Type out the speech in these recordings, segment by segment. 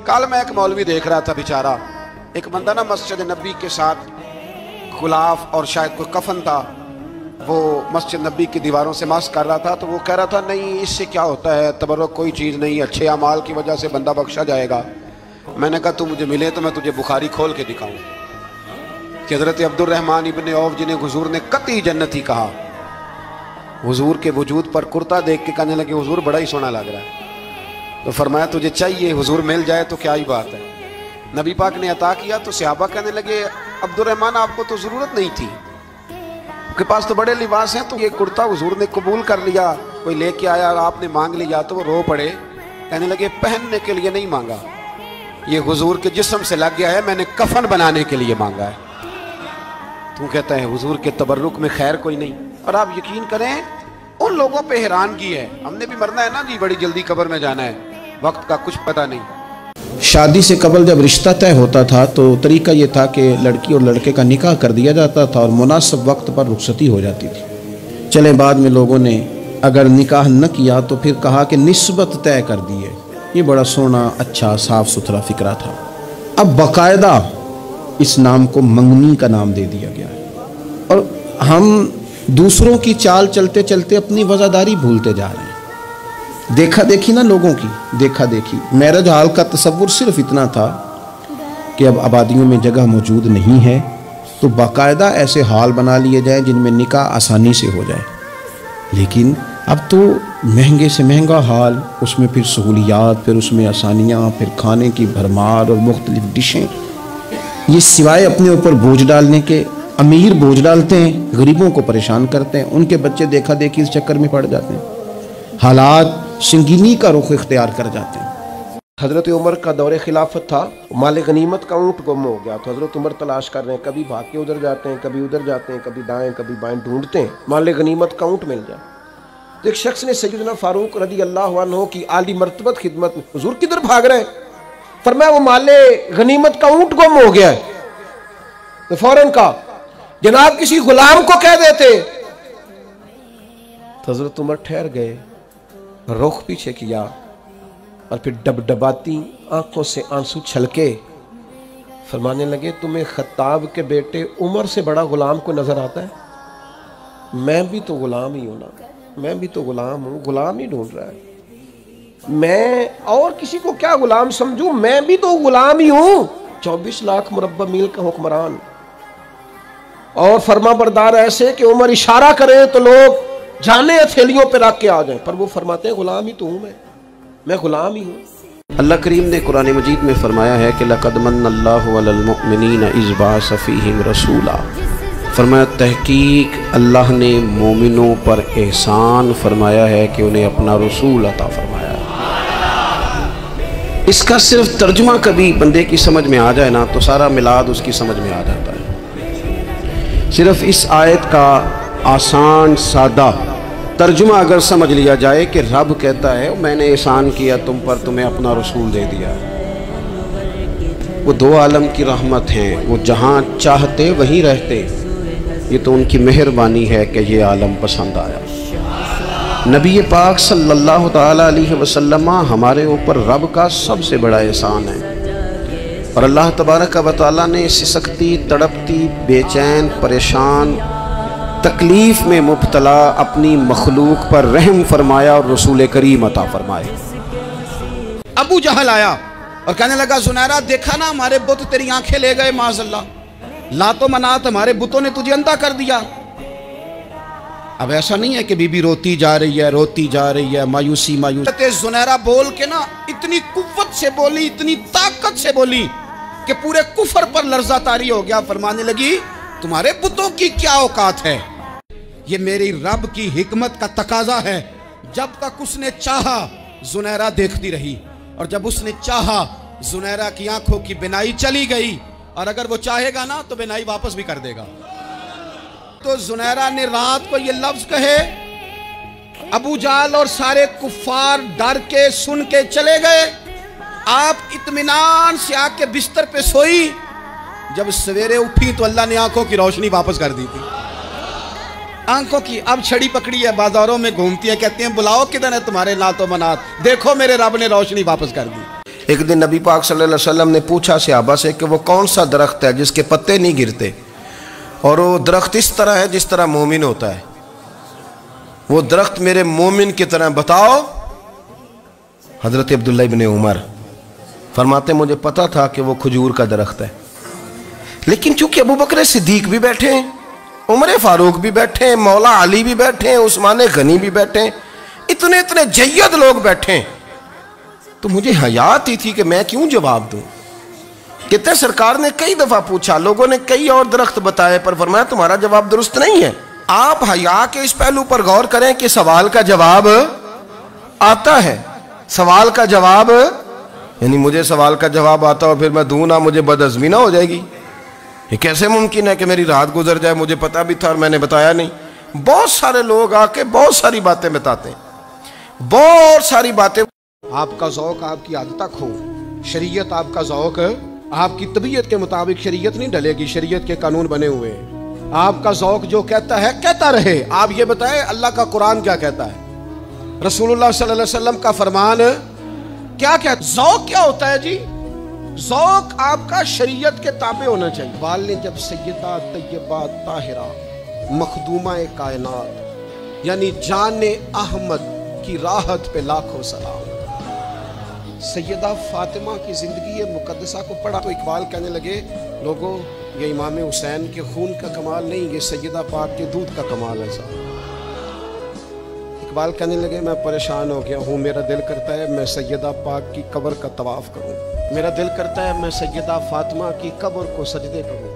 कल मैं एक मौलवी देख रहा था, बेचारा एक बंदा ना मस्जिद नबी के साथ गुलाफ और शायद कोई कफन था, वो मस्जिद नबी की दीवारों से मास्क कर रहा था। तो वो कह रहा था नहीं इससे क्या होता है, तबर्रुक कोई चीज़ नहीं, अच्छे अमाल की वजह से बंदा बख्शा जाएगा। मैंने कहा तू मुझे मिले तो मैं तुझे बुखारी खोल के दिखाऊं कि हज़रत अब्दुर्रहमान इब्न औफ जिन्हें हुजूर ने कतई जन्नती कहा, हुजूर के वजूद पर कुर्ता देख के कहने लगे हुजूर बड़ा ही सोना लग रहा है। तो फरमाया तुझे चाहिए हुजूर मिल जाए तो क्या ही बात है। नबी पाक ने अता किया तो सहाबा कहने लगे अब्दुर्रहमान आपको तो ज़रूरत नहीं थी, आपके पास तो बड़े लिबास हैं, तो ये कुर्ता हुजूर ने कबूल कर लिया, कोई लेके आया और आपने मांग लिया। तो वो रो पड़े, कहने लगे पहनने के लिए नहीं मांगा, ये हुजूर के जिस्म से लग गया है, मैंने कफन बनाने के लिए मांगा है। तू कहता है हुजूर के तबर्रुक में खैर कोई नहीं। और आप यकीन करें उन लोगों पे हैरानगी है, हमने भी मरना है ना जी, बड़ी जल्दी कब्र में जाना है, वक्त का कुछ पता नहीं। शादी से कबल जब रिश्ता तय होता था तो तरीका ये था कि लड़की और लड़के का निकाह कर दिया जाता था और मुनासिब वक्त पर रुखसती हो जाती थी। चले बाद में लोगों ने अगर निकाह न किया तो फिर कहा कि निस्बत तय कर दी है। ये बड़ा सोना अच्छा साफ सुथरा फिक्रा था। अब बाकायदा इस नाम को मंगनी का नाम दे दिया गया है और हम दूसरों की चाल चलते चलते अपनी वज़ादारी भूलते जा रहे हैं। देखा देखी ना लोगों की, देखा देखी। मैरिज हाल का तसव्वुर सिर्फ इतना था कि अब आबादियों में जगह मौजूद नहीं है तो बाकायदा ऐसे हाल बना लिए जाएं जिनमें निकाह आसानी से हो जाए। लेकिन अब तो महंगे से महंगा हाल, उसमें फिर सहूलियात, फिर उसमें आसानियाँ, फिर खाने की भरमार और मुख्तलिफ डिशें। ये सिवाय अपने ऊपर बोझ डालने के, अमीर बोझ डालते हैं, गरीबों को परेशान करते हैं, उनके बच्चे देखा देखी इस चक्कर में पड़ जाते हैं, हालात संगीनी का रुख इख्तियार कर जाते हैं। हज़रत उमर का दौरे खिलाफत था, माल गनीमत का ऊँट गुम हो गया तो हज़रत उमर तलाश कर रहे हैं, कभी भाग के उधर जाते हैं, कभी उधर जाते हैं, कभी दाएं कभी बाएं ढूंढते हैं माल गनीमत का ऊँट मिल जाए। तो एक शख्स ने सैयदना फारूक रज़ी अल्लाह अन्हु की आली मर्तबत खिदमत में, हुजूर किधर भाग रहे हैं? फरमाया वो माल गनीमत का ऊँट गुम हो गया है। तो फौरन कहा जनाब किसी गुलाम को कह देते। तो हज़रत उमर ठहर गए, रुख पीछे किया और फिर डबडबाती आंखों से आंसू छलके फरमाने लगे तुम्हें खत्ताब के बेटे उमर से बड़ा गुलाम को नजर आता है? मैं भी तो गुलाम ही हूं ना, मैं भी तो गुलाम हूं, गुलाम ही ढूंढ रहा है। मैं और किसी को क्या गुलाम समझूं, मैं भी तो गुलाम ही हूं। 24 लाख मुरब्बा मील का हुक्मरान और फरमा बरदार ऐसे कि उमर इशारा करे तो लोग जाने हथेलियों पे रख के आ जाए, पर वो फरमाते हैं गुलाम ही तो हूं, मैं गुलाम ही हूं। अल्लाह करीम ने कुरान मजीद में फरमाया है कि लक़द मन्नल्लाहु अलल मुअमिनीन इज़ बअस फ़ीहिम रसूला, फरमाया तहकीक अल्लाह ने मोमिनों पर एहसान फरमाया है कि उन्हें अपना रसूल अता फरमाया। इसका सिर्फ तर्जुमा कभी बंदे की समझ में आ जाए ना तो सारा मिलाद उसकी समझ में आ जाता है। सिर्फ इस आयत का आसान सादा तर्जुमा अगर समझ लिया जाए कि रब कहता है मैंने एहसान किया तुम पर, तुम्हें अपना रसूल दे दिया। वो दो आलम की रहमत हैं, वो जहाँ चाहते वहीं रहते, ये तो उनकी मेहरबानी है कि ये आलम पसंद आया। नबी पाक सल्लल्लाहु ताला अलैहि वसल्लम हमारे ऊपर रब का सबसे बड़ा एहसान है और अल्लाह तबारक व तआला ने सिसकती, तड़पती, बेचैन, परेशान, तकलीफ में मुब्तला अपनी मखलूक पर रहम फरमाया और रसूल करीम अता फरमाए। अबू जहल आया और कहने लगा सुनैरा देखा ना हमारे बुत तेरी आंखें ले गए, माज़अल्लाह, लातो मनात हमारे बुतों ने तुझे अंधा कर दिया। अब ऐसा नहीं है कि बीबी रोती जा रही है, रोती जा रही है, मायूसी मायूसी। सुनैरा बोल के ना इतनी कुव्वत से बोली, इतनी ताकत से बोली कि पूरे कुफर पर लर्जा तारी हो गया। फरमाने लगी तुम्हारे बुतों की क्या औकात है, ये मेरी रब की हिकमत का तकाजा है। जब तक उसने चाहा जुनैरा देखती रही और जब उसने चाहा जुनैरा की आंखों की बिनाई चली गई और अगर वो चाहेगा ना तो बिनाई वापस भी कर देगा। तो जुनैरा ने रात को ये लफ्ज कहे, अबू जाल और सारे कुफ्फार डर के सुन के चले गए। आप इत्मीनान से आके बिस्तर पे सोई, जब सवेरे उठी तो अल्लाह ने आंखों की रोशनी वापस कर दी थी। आंखों की अब छड़ी पकड़ी है, बाजारों में घूमती है, कहती हैं बुलाओ किधर है तुम्हारे नातो मनात, देखो मेरे रब ने रोशनी वापस कर दी। एक दिन नबी पाक सल्लल्लाहु अलैहि वसल्लम ने पूछा सहाबा से कि वो कौन सा दरख्त है जिसके पत्ते नहीं गिरते, और वो दरख्त इस तरह है जिस तरह मोमिन होता है, वो दरख्त मेरे मोमिन की तरह बताओ। हजरत अब्दुल्लाह इब्ने उमर फरमाते मुझे पता था कि वो खजूर का दरख्त है, लेकिन चूंकि अबू बकर सिद्दीक भी बैठे हैं, उमर फारूक भी बैठे हैं, मौला अली भी बैठे हैं, उस्मान गनी भी बैठे हैं, इतने इतने जय्यद लोग बैठे हैं, तो मुझे हया आती थी कि मैं क्यों जवाब दूं। कहते सरकार ने कई दफा पूछा, लोगों ने कई और दरख्त बताए, पर फरमाया तुम्हारा जवाब दुरुस्त नहीं है। आप हया के इस पहलू पर गौर करें कि सवाल का जवाब आता है, सवाल का जवाब, यानी मुझे सवाल का जवाब आता और फिर मैं दूं ना, मुझे बदअज़मी ना हो जाएगी। ये कैसे मुमकिन है कि मेरी रात गुजर जाए, मुझे पता भी था और मैंने बताया नहीं। बहुत सारे लोग आके बहुत सारी बातें बताते हैं, बहुत सारी बातें। आपका ज़ौक़ आपकी आदत हो, शरीयत आपका ज़ौक़, आपकी तबीयत के मुताबिक शरीयत नहीं ढलेगी, शरीयत के कानून बने हुए हैं। आपका ज़ौक़ जो कहता है कहता रहे। आप ये बताएं अल्लाह का कुरान क्या कहता है, रसूलुल्लाह सल्लल्लाहु अलैहि वसल्लम का फरमान क्या कहता है। ज़ौक़ क्या होता है जी? ज़ौक़ आपका शरीयत के ताबे होना चाहिए। इक़बाल ने जब सैयदा तैयबा ताहिरा मखदूमा कायनात यानी जाने अहमद की राहत पे लाखों सलाम, सैयदा फातिमा की ज़िंदगी मुक़द्दसा को पढ़ा तो इक़बाल कहने लगे लोगों ये इमाम हुसैन के खून का कमाल नहीं, ये सैयदा पाक के दूध का कमाल है साहब। इक़बाल कहने लगे मैं परेशान हो गया हूँ, मेरा दिल करता है मैं सैयदा पाक की कब्र का तवाफ़ करूँ, मेरा दिल करता है मैं सैयदा फातिमा की कब्र को सजदे करूँ।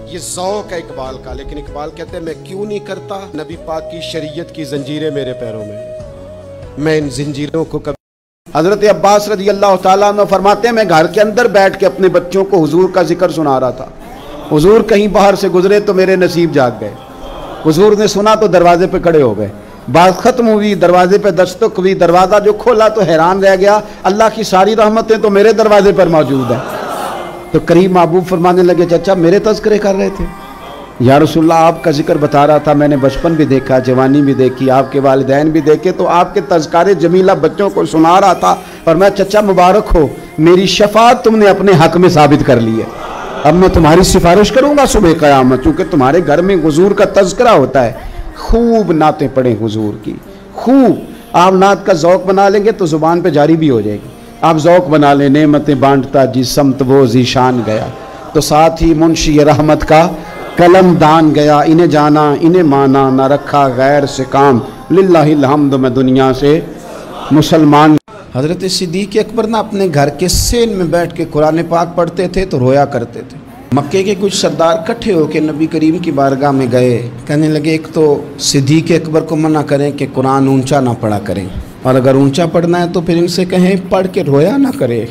ये ज़ौक़ है इक़बाल का। लेकिन इक़बाल कहते हैं मैं क्यों नहीं करता, नबी पाक की शरीयत की जंजीरें मेरे पैरों में, मैं इन जंजीरों को कभी। हज़रत अब्बास रज़ी अल्लाह तआला अन्हु फरमाते हैं मैं घर के अंदर बैठ के अपने बच्चों को हुजूर का जिक्र सुना रहा था, हुजूर कहीं बाहर से गुजरे तो मेरे नसीब जाग गए, हुजूर ने सुना तो दरवाजे पे खड़े हो गए, बात खत्म हुई, दरवाजे पे दस्तक हुई, दरवाज़ा जो खोला तो हैरान रह गया, अल्लाह की सारी रहमतें तो मेरे दरवाजे पर मौजूद है। तो करीब महबूब फरमाने लगे चाचा मेरे तज़किरे कर रहे थे, या रसूलल्लाह आपका जिक्र बता रहा था, मैंने बचपन भी देखा, जवानी भी देखी, आपके वालिदैन भी देखे, तो आपके तज़किरे जमीला बच्चों को सुना रहा था, और मैं चचा मुबारक हो मेरी शफाअत तुमने अपने हक में साबित कर ली है, अब मैं तुम्हारी सिफारिश करूँगा सुबह क़यामत, क्योंकि तुम्हारे घर में हुजूर का तज़किरा होता है। खूब नातें पढ़ें हुजूर की, खूब। आप नात का ज़ौक़ बना लेंगे तो ज़ुबान पे जारी भी हो जाएगी। आप ज़ौक़ बना लें नेमतें बांटता जी समत वो जीशान गया, तो साथ ही मुंशी रहमत का कलम दान गया, इन्हें जाना इन्हें माना ना रखा गैर से काम, लिल्लाहिल हम्द मैं दुनिया से मुसलमान। हज़रत सिद्दीक़ अकबर ना अपने घर के सेन में बैठ के कुरान पाक पढ़ते थे तो रोया करते थे। मक्के के कुछ सरदार इकट्ठे होकर नबी करीम की बारगाह में गए, कहने लगे एक तो सिद्दीक़ अकबर को मना करें कि कुरान ऊंचा ना पढ़ा करें, और अगर ऊंचा पढ़ना है तो फिर इनसे कहें पढ़ के रोया ना करे।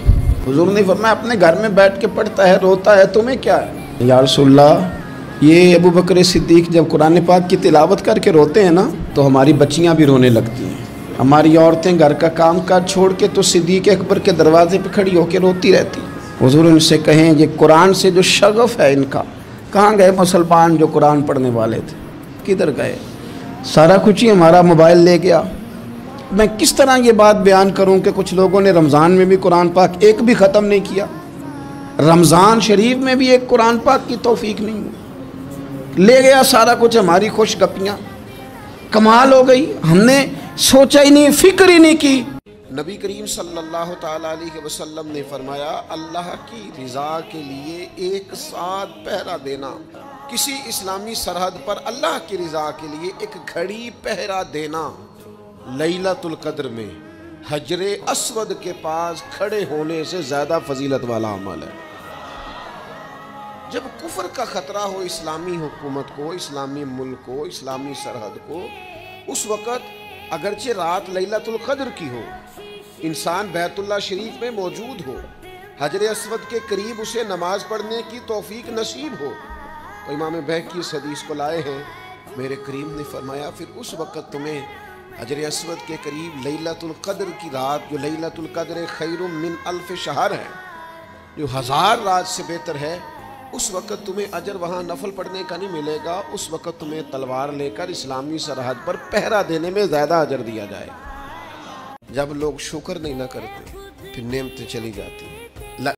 हुजूर ने फरमाया अपने घर में बैठ के पढ़ता है रोता है तुम्हें क्या है। या रसूलल्लाह ये अबू बकर सिद्दीक़ जब कुरान पाक की तिलावत करके रोते हैं ना तो हमारी बच्चियाँ भी रोने लगती हैं, हमारी औरतें घर का काम काज छोड़ के तो सिद्दीक़ अकबर के दरवाजे पर खड़ी होकर रोती रहती। हुजूर इनसे कहें ये कुरान से जो शगफ़ है इनका, कहाँ गए मुसलमान जो कुरान पढ़ने वाले थे, किधर गए? सारा कुछ ही हमारा मोबाइल ले गया। मैं किस तरह ये बात बयान करूं कि कुछ लोगों ने रमज़ान में भी कुरान पाक एक भी ख़त्म नहीं किया, रमज़ान शरीफ में भी एक कुरान पाक की तौफीक नहीं हुई, ले गया सारा कुछ हमारी खुशगपियाँ। कमाल हो गई, हमने सोचा ही नहीं, फिक्र ही नहीं की। नबी करीम सल्लल्लाहु ताला अलैहि वसल्लम ने फरमाया अल्लाह की रिज़ा के लिए एक साथ पहरा देना, किसी इस्लामी सरहद पर अल्लाह की रिज़ा के लिए एक घड़ी पहरा देना लैलतुल क़द्र में हजरे अस्वद के पास खड़े होने से ज़्यादा फजीलत वाला अमल है। जब कुफर का ख़तरा हो इस्लामी हुकूमत को, इस्लामी मुल्क को, इस्लामी सरहद को, उस वक़्त अगरचे रात लैलतुल क़द्र की हो, इंसान बैतुल्लाह शरीफ में मौजूद हो, हजर अस्वद के करीब उसे नमाज पढ़ने की तौफीक नसीब हो, तो इमाम बैहक़ी इस हदीस को लाए हैं, मेरे करीम ने फरमाया फिर उस वक़्त तुम्हें हजर अस्वद के करीब लैलतुल क़द्र की रात, जो लैलतुल क़द्र खैरुम मिन अल्फ शहर है, जो 1000 रात से बेहतर है, उस वक़्त तुम्हें अजर वहाँ नफल पढ़ने का नहीं मिलेगा, उस वक़्त तुम्हें तलवार लेकर इस्लामी सरहद पर पहरा देने में ज़्यादा अजर दिया जाए। जब लोग शुक्र नहीं ना करते फिर नेमतें चली जाती।